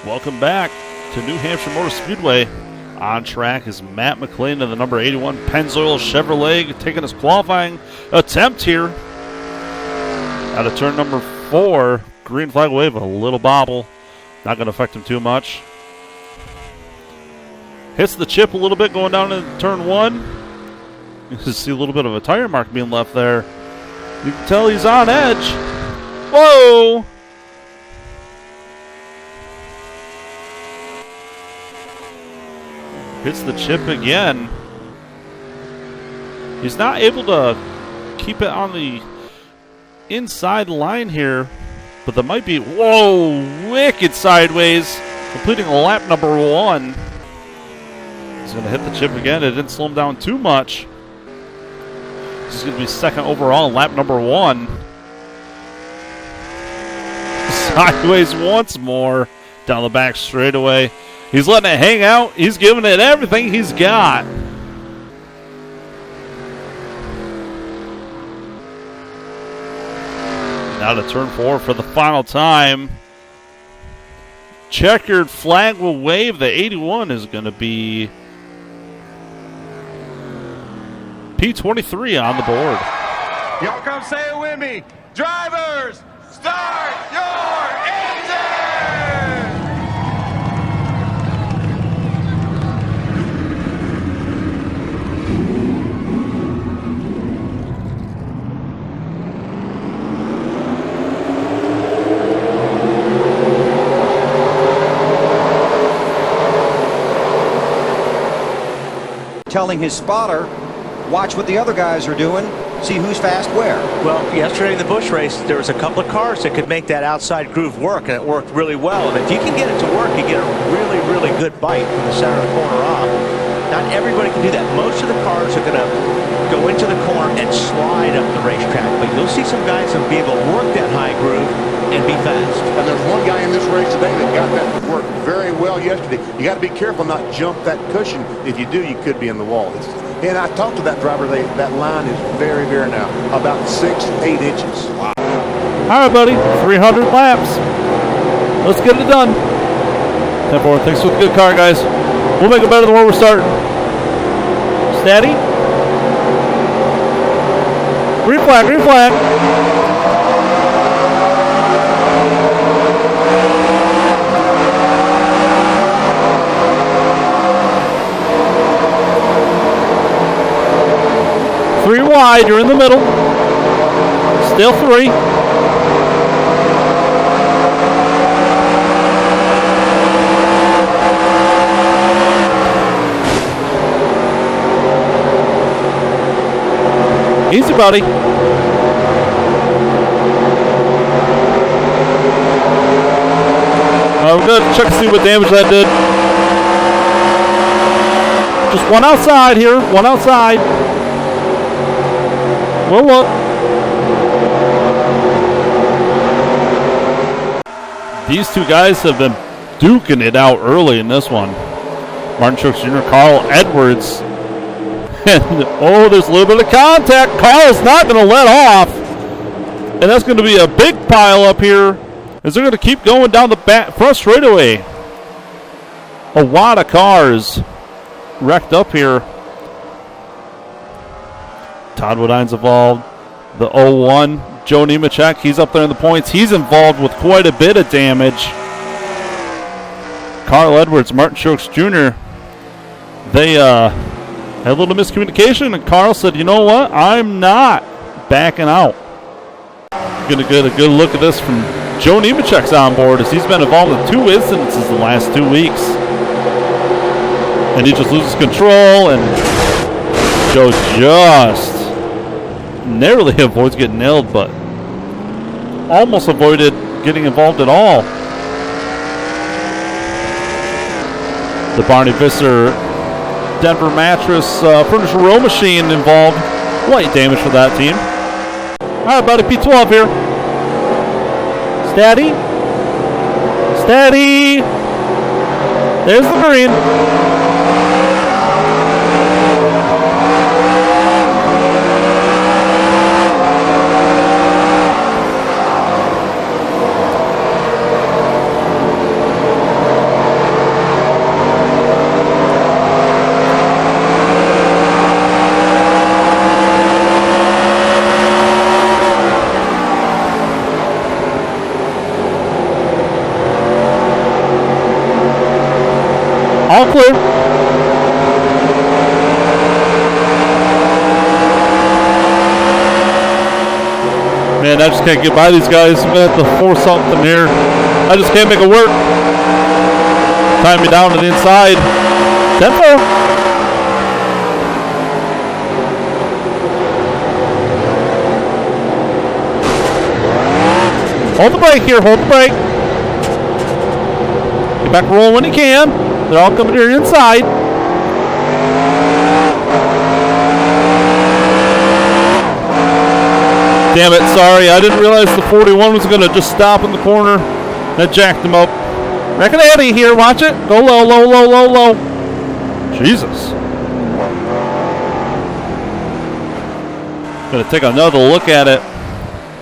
Welcome back to New Hampshire Motor Speedway. On track is Matt McLean of the number 81 Pennzoil Chevrolet taking his qualifying attempt here. Out of turn number 4, green flag wave, a little bobble. Not going to affect him too much. Hits the chip a little bit going down in turn 1. You can see a little bit of a tire mark being left there. You can tell he's on edge. Whoa! Hits the chip again. He's not able to keep it on the inside line here, but there might be, whoa, wicked sideways, completing lap number 1. He's going to hit the chip again. It didn't slow him down too much. He's going to be second overall in lap number 1. Sideways once more down the back straightaway. He's letting it hang out. He's giving it everything he's got. Now to turn 4 for the final time. Checkered flag will wave. The 81 is going to be P23 on the board. Y'all come say it with me. Drivers, start your engine! Telling his spotter, watch what the other guys are doing, see who's fast where. Well, yesterday in the Busch race, there was a couple of cars that could make that outside groove work, and it worked really well. And if you can get it to work, you get a really, really good bite from the center of the corner off. Not everybody can do that. Most of the cars are going to go into the corner and slide up the racetrack, but you'll see some guys that will be able to work that high groove and be fast. And there's one guy in this race today that got that to work very well yesterday. You got to be careful not to jump that cushion. If you do, you could be in the wall. And I talked to that driver. That line is very, very now, about 6-8 inches. Wow. All right, buddy. 300 laps. Let's get it done. 10-4. Thanks for the good car, guys. We'll make it better than where we're starting. Steady. Green flag, green flag. Three wide, you're in the middle. Still 3. Easy, buddy. We're going to check to see what damage that did. Just one outside here, one outside. We'll look. These two guys have been duking it out early in this one. Martin Truex Jr., Carl Edwards. And, oh, there's a little bit of contact. Carl's not going to let off. And that's going to be a big pile up here as they're going to keep going down the front straightaway. A lot of cars wrecked up here. Todd Woodine's involved. The 01, Joe Nemechek, he's up there in the points. He's involved with quite a bit of damage. Carl Edwards, Martin Truex Jr., they had a little miscommunication, and Carl said, you know what, I'm not backing out. Going to get a good look at this from Joe Nemechek's on board, as he's been involved in 2 incidences the last 2 weeks. And he just loses control, and Joe just narrowly avoids getting nailed, but almost avoided getting involved at all. The Barney Visser Denver Mattress Furniture Row Machine involved. Light damage for that team. All right, buddy, P12 here. Steady. Steady. There's the green. all clear. Man, I just can't get by these guys. I'm going to have to force something here. I just can't make it work. Time me down to the inside. Tempo. Hold the brake here. Hold the brake. Get back rolling when you can. They're all coming here inside. Damn it, sorry. I didn't realize the 41 was going to just stop in the corner. That jacked him up. Reckon Eddie here. Watch it. Go low, low, low, low, low. Jesus. Going to take another look at it.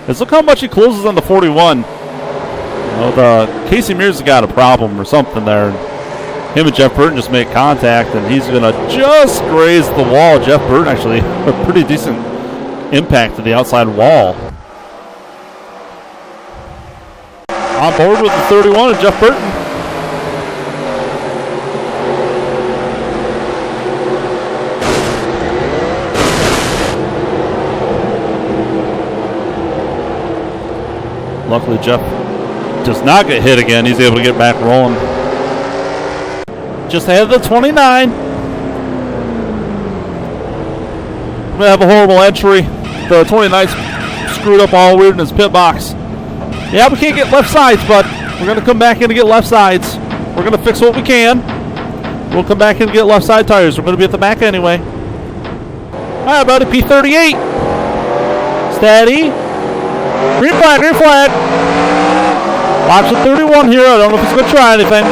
Let's look how much he closes on the 41. You know, the Casey Mears has got a problem or something there. Him and Jeff Burton just make contact, and he's going to just graze the wall. Jeff Burton actually a pretty decent impact to the outside wall. On board with the 31 and Jeff Burton. Luckily, Jeff does not get hit again. He's able to get back rolling. Just ahead of the 29. We're going to have a horrible entry. The 29's screwed up all weird in his pit box. Yeah, we can't get left sides, but we're going to come back in and get left sides. We're going to fix what we can. We'll come back in and get left side tires. We're going to be at the back anyway. All right, buddy, P38. Steady. Green flag, green flag. Watch the 31 here. I don't know if he's going to try anything.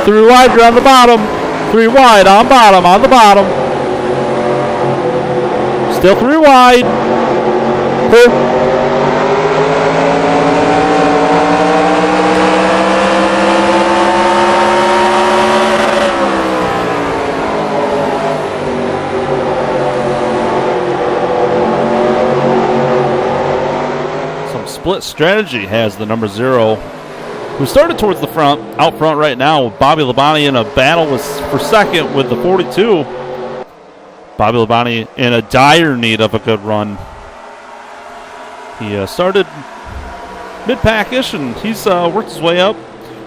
Three wide, you're on the bottom. Three wide, on bottom, on the bottom. Still three wide. Here. Some split strategy has the number 0. We started towards the front, out front right now with Bobby Labonte in a battle for second with the 42. Bobby Labonte in a dire need of a good run. He started mid-packish, and he's worked his way up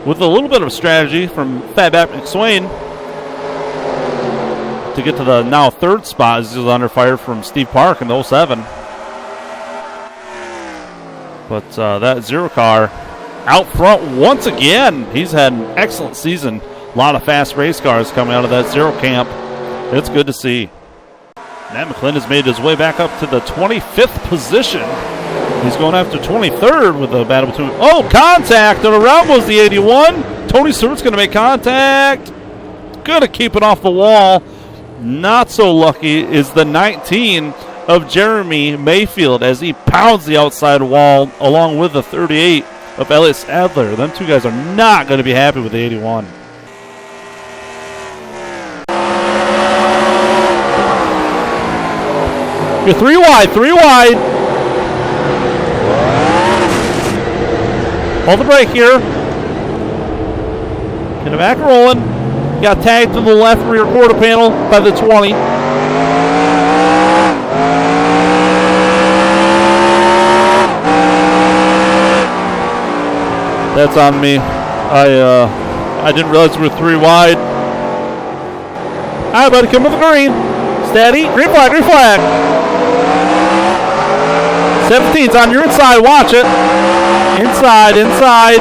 with a little bit of strategy from Fatback McSwain to get to the now third spot as he's under fire from Steve Park in the 07. But that 0 car out front once again. He's had an excellent season. A lot of fast race cars coming out of that 0 camp. It's good to see. Matt McClin has made his way back up to the 25th position. He's going after 23rd with a battle between... Oh, contact! And around was the 81. Tony Stewart's going to make contact. Going to keep it off the wall. Not so lucky is the 19 of Jeremy Mayfield as he pounds the outside wall along with the 38 of Elliott Sadler. Them two guys are not going to be happy with the 81. You're three wide. Hold the brake here. Get it back rolling. Got tagged to the left rear quarter panel by the 20. That's on me. I didn't realize we were 3 wide. All right, buddy, come with the green. Steady. Green flag, green flag. 17's on your inside. Watch it. Inside.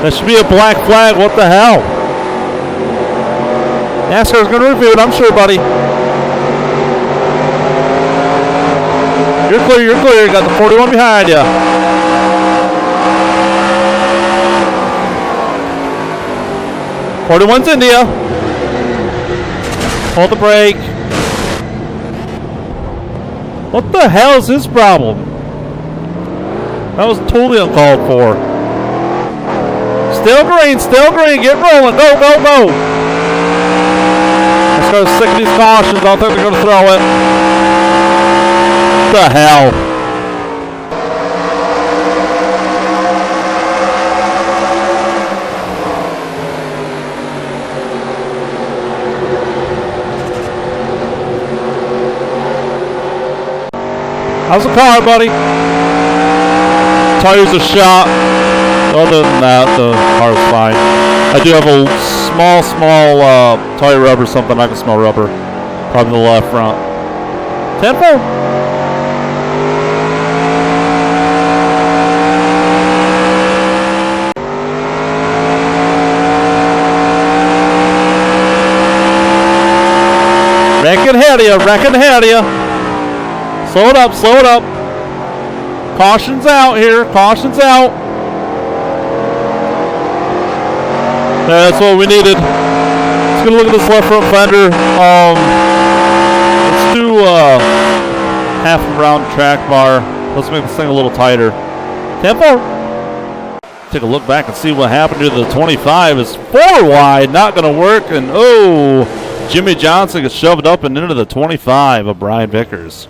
That should be a black flag. What the hell? NASCAR's going to review it, I'm sure, buddy. You're clear. You got the 41 behind you. .41's India. Hold the brake. What the hell is his problem? That was totally uncalled for. Still green, get rolling, go, go, go. Let's go sick of these cautions. I don't think they're going to throw it. What the hell? How's the car, buddy? Tires are shot. Other than that, the car's fine. I do have a small tire rub or something. I can smell rubber. Probably the left front. 10-4. Wrecking ahead of you. Slow it up. Caution's out here. Caution's out. That's what we needed. Let's go look at this left front fender. Let's do half a round track bar. Let's make this thing a little tighter. 10-4. Take a look back and see what happened to the 25. It's 4 wide. Not going to work. And Jimmy Johnson gets shoved up and into the 25 of Brian Vickers.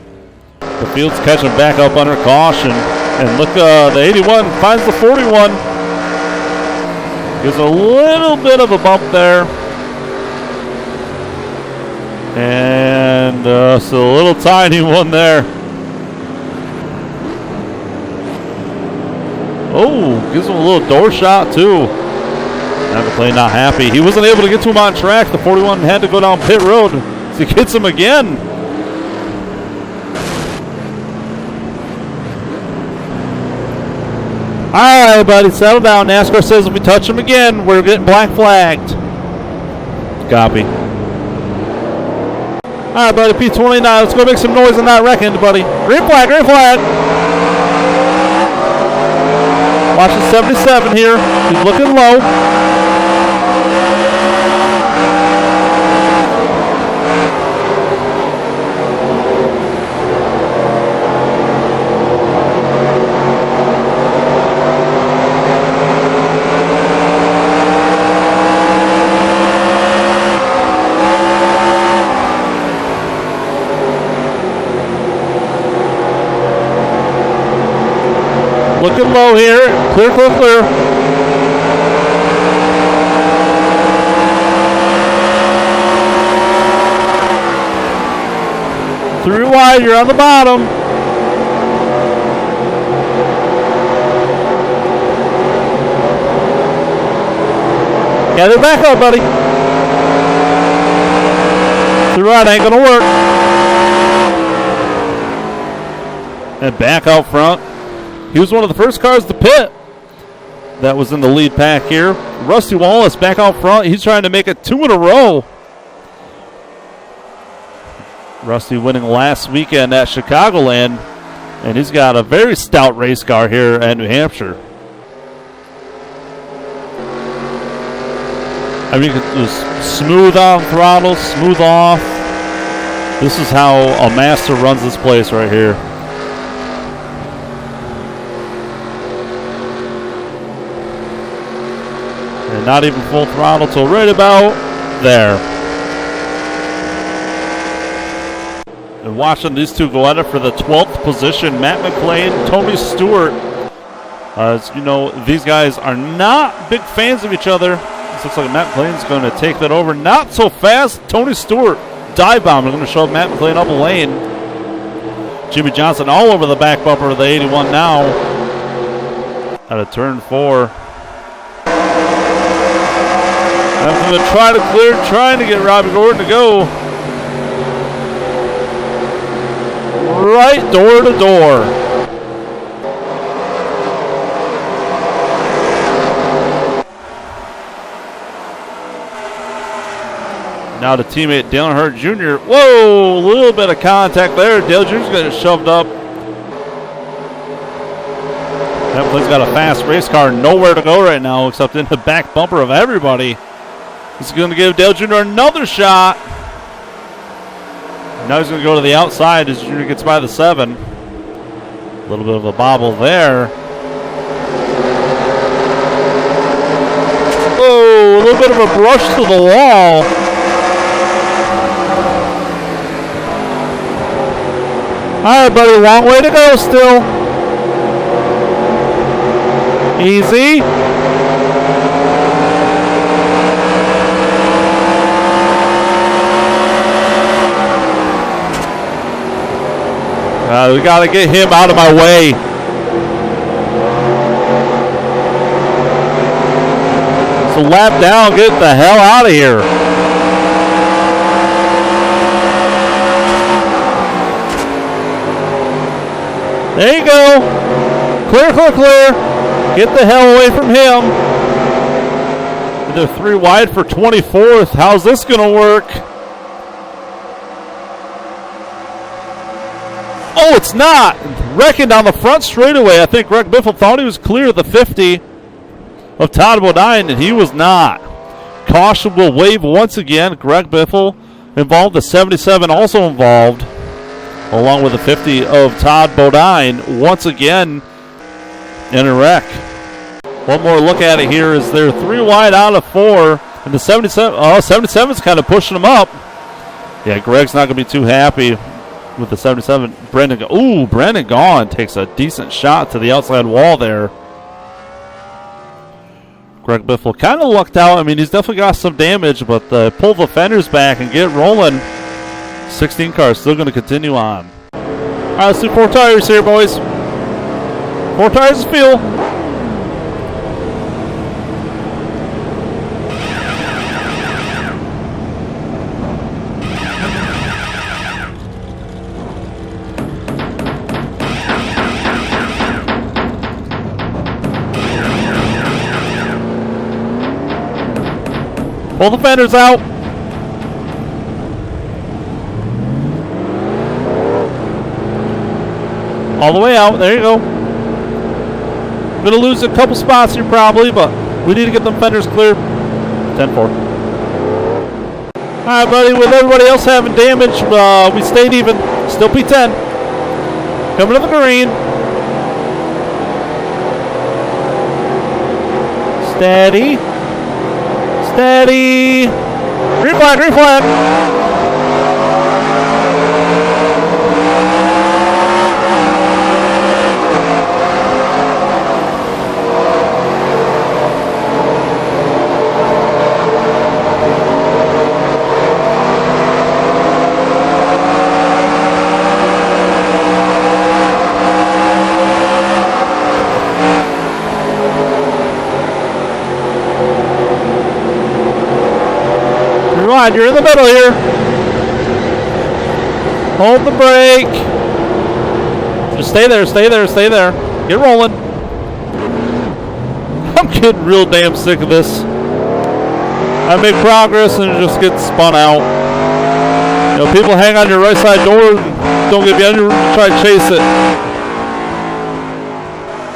The field's catching back up under caution. And look, the 81 finds the 41. Gives a little bit of a bump there. And so a little tiny one there. Oh, gives him a little door shot too. Matt McLean not happy. He wasn't able to get to him on track. The 41 had to go down pit road. So he gets him again. All right, buddy, settle down. NASCAR says if we touch him again, we're getting black flagged. Copy. All right, buddy, P29. Let's go make some noise on that wreck end, buddy. Green flag, green flag. Watching 77 here. He's looking low. Looking low here. Clear. Through wide, you're on the bottom. Gather back up, buddy. Through wide ain't gonna work. And back out front. He was one of the first cars to pit that was in the lead pack here. Rusty Wallace back out front. He's trying to make it 2 in a row. Rusty winning last weekend at Chicagoland, and he's got a very stout race car here at New Hampshire. I mean, it was smooth on throttle, smooth off. This is how a master runs this place right here. And not even full throttle till right about there. And watching these two go at it for the 12th position, Matt McLean, Tony Stewart. As you know, these guys are not big fans of each other. This looks like Matt McLean's going to take that over. Not so fast. Tony Stewart dive bomb. They're going to shove Matt McLean up a lane. Jimmy Johnson all over the back bumper of the 81 now. Out of turn 4. I'm going to try to clear, trying to get Robbie Gordon to go. Right door to door. Now the teammate Dale Earnhardt Jr. Whoa, a little bit of contact there. Dale Jr.'s getting shoved up. That place got a fast race car, nowhere to go right now except in the back bumper of everybody. He's going to give Dale Jr. another shot. Now he's going to go to the outside as Junior gets by the 7. A little bit of a bobble there. Oh, a little bit of a brush to the wall. All right, buddy, long way to go still. Easy. We got to get him out of my way. So lap down, get the hell out of here. There you go. Clear, clear, clear. Get the hell away from him. They're 3 wide for 24th. How's this going to work? Oh, it's not. Wrecking down the front straightaway. I think Greg Biffle thought he was clear at the 50 of Todd Bodine, and he was not. Caution will wave once again. Greg Biffle involved. The 77 also involved, along with the 50 of Todd Bodine. Once again in a wreck. One more look at it here is they're 3 wide out of 4. And the 77's kind of pushing them up. Yeah, Greg's not going to be too happy with the 77. Brendan Gaughan takes a decent shot to the outside wall there. Greg Biffle kind of lucked out. I mean, he's definitely got some damage, but pull the fenders back and get rolling. 16 cars still going to continue on. All right, let's do 4 tires here, boys. 4 tires of fuel. Pull the fenders out. All the way out. There you go. Going to lose a couple spots here probably, but we need to get them fenders clear. 10-4. All right, buddy. With everybody else having damage, we stayed even. Still P10. Coming to the green. Steady. Steady. Green flag, green flag. You're in the middle here. Hold the brake. Just stay there, stay there, stay there. Get rolling. I'm getting real damn sick of this. I make progress and it just gets spun out. You know, people hang on your right side door, don't get behind you, try to chase it.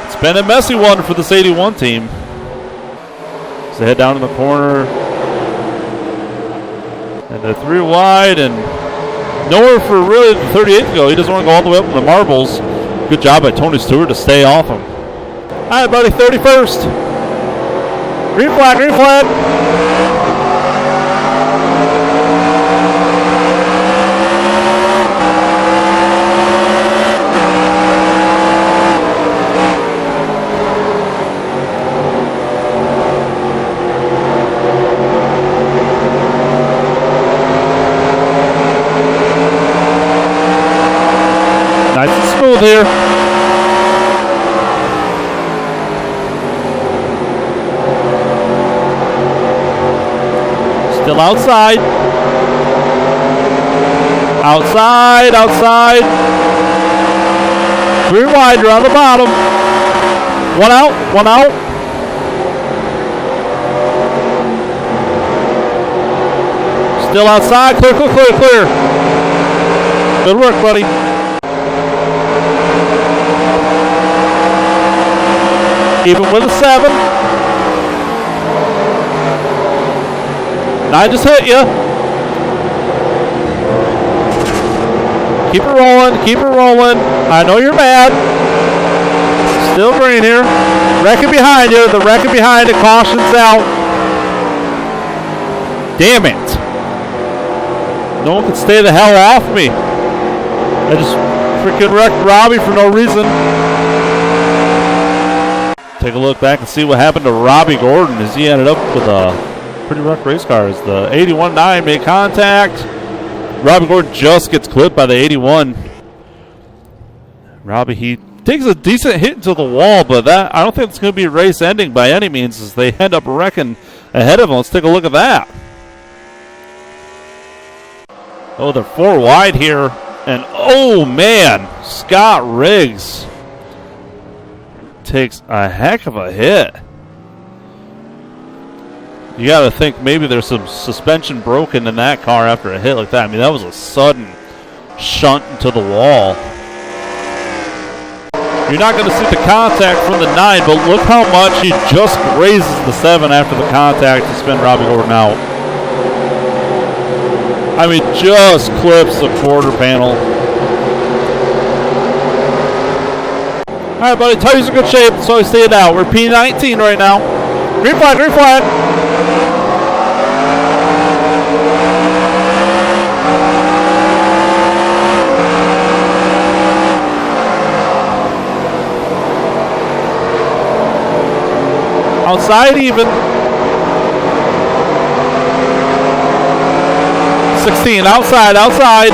It's been a messy one for this 81 team. So they head down in the corner. And they're 3 wide and nowhere for really the 38 to go. He doesn't want to go all the way up in the marbles. Good job by Tony Stewart to stay off him. All right, buddy, 31st. Green flag, green flag. Nice and smooth here. Still outside. Outside, outside. 3 wide, you're on the bottom. 1 out, 1 out. Still outside, clear, clear, clear, clear. Good work, buddy. Even with a 7. 9 just hit you. Keep it rolling. Keep it rolling. I know you're mad. Still green here. Wrecking behind you. The wrecking behind it. Caution's out. Damn it. No one can stay the hell off me. I just freaking wrecked Robbie for no reason. Take a look back and see what happened to Robbie Gordon as he ended up with a pretty rough race car. As the 81-9 made contact. Robbie Gordon just gets clipped by the 81. Robbie, he takes a decent hit into the wall, but that I don't think it's going to be race ending by any means as they end up wrecking ahead of him. Let's take a look at that. Oh, they're 4 wide here. And, oh, man, Scott Riggs takes a heck of a hit. You got to think maybe there's some suspension broken in that car after a hit like that. I mean, that was a sudden shunt into the wall. You're not going to see the contact from the 9, but look how much he just grazes the 7 after the contact to spin Robbie Gordon out. I mean, just clips the quarter panel. All right, buddy, tires are in good shape, so I stay it out. We're P19 right now. Green flag, green flag. Outside even. 16, outside, outside.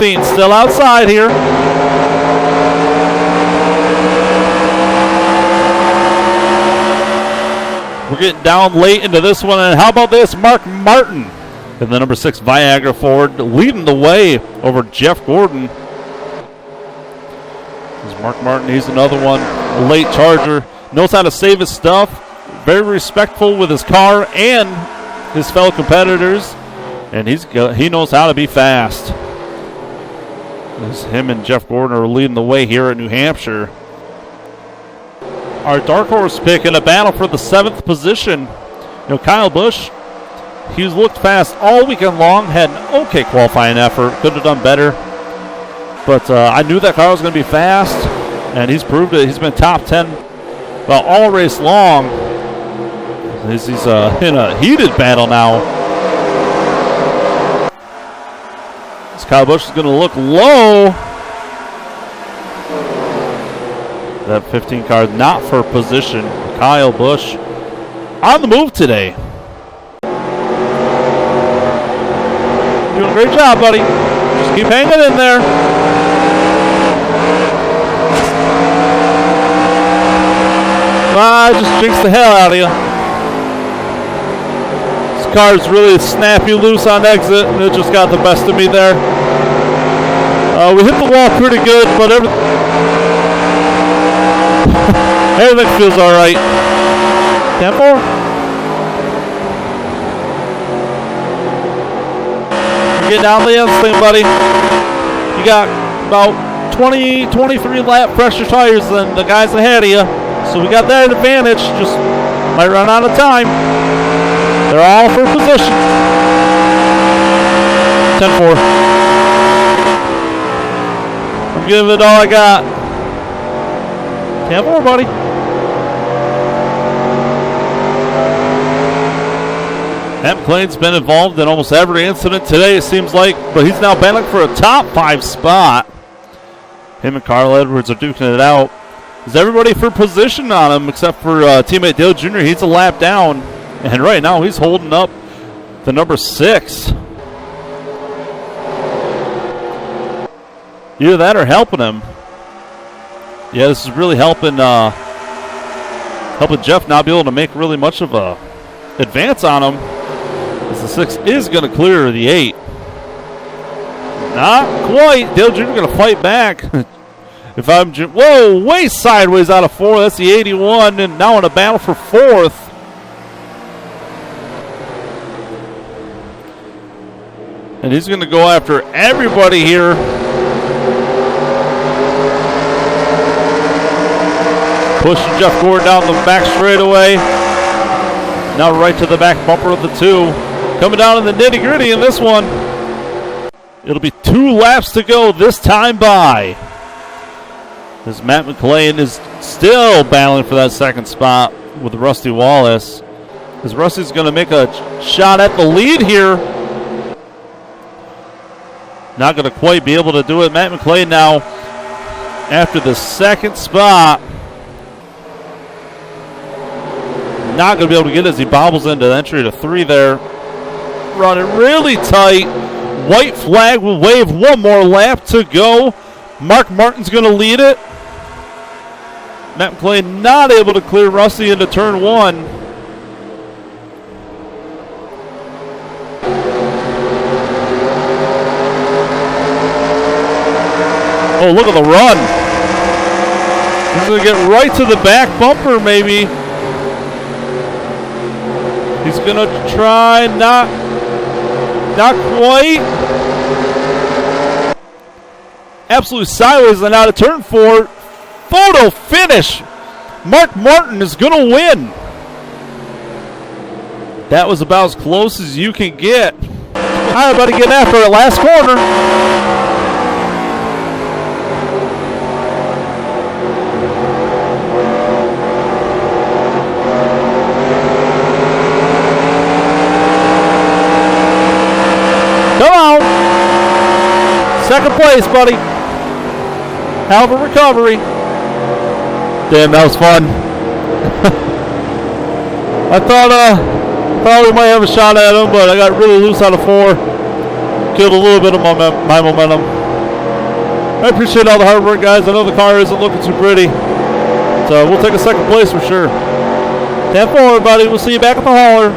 Still outside here. We're getting down late into this one, and how about this? Mark Martin in the number 6 Viagra Ford leading the way over Jeff Gordon. There's Mark Martin, he's another one, a late charger, knows how to save his stuff, very respectful with his car and his fellow competitors, and he knows how to be fast. As him and Jeff Gordon are leading the way here in New Hampshire. Our dark horse pick in a battle for the 7th position. You know, Kyle Busch, he's looked fast all weekend long, had an okay qualifying effort, could have done better. But I knew that car was going to be fast, and he's proved it. He's been top 10 well, all race long. He's in a heated battle now. Kyle Busch is going to look low. That 15 car not for position. Kyle Busch on the move today. Doing a great job, buddy. Just keep hanging in there. Just jinxed the hell out of you. This car's really snappy loose on exit, and it just got the best of me there. We hit the wall pretty good, but everything feels all right. 10-4. You're getting out of the end thing, buddy. You got about 20, 23 lap fresher tires than the guys ahead of you. So we got that advantage. Just might run out of time. They're all for position. 10-4. I'm giving it all I got. 10-4, buddy. Matt McLean's been involved in almost every incident today, it seems like, but he's now battling for a top 5 spot. Him and Carl Edwards are duking it out. Is everybody for position on him except for teammate Dale Jr.? He's a lap down, and right now he's holding up the number 6. Either that or helping him. Yeah, this is really helping Jeff not be able to make really much of a advance on him. As the 6 is going to clear the 8. Not quite. Dale Jr. going to fight back. If I'm whoa, way sideways out of 4. That's the 81, and now in a battle for 4th. And he's going to go after everybody here. Pushing Jeff Gordon down the back straightaway. Now right to the back bumper of the 2. Coming down in the nitty-gritty in this one. It'll be 2 laps to go this time by. As Matt McLean is still battling for that second spot with Rusty Wallace. As Rusty's going to make a shot at the lead here. Not going to quite be able to do it. Matt McLean now after the second spot. Not going to be able to get it as he bobbles into the entry to 3 there. Running really tight. White flag will wave. 1 more lap to go. Mark Martin's going to lead it. Matt McLean not able to clear Rusty into turn 1. Oh, look at the run. He's going to get right to the back bumper, maybe. He's going to try, not quite. Absolutely sideways and out of turn 4. Photo finish. Mark Martin is going to win. That was about as close as you can get. All right, buddy, getting after it. Last corner. Come on. Second place, buddy. Hell of a recovery. Damn, that was fun. I thought we might have a shot at him, but I got really loose out of 4. Killed a little bit of my momentum. I appreciate all the hard work, guys. I know the car isn't looking too pretty. So we'll take a second place for sure. 10-4, everybody. We'll see you back at the hauler.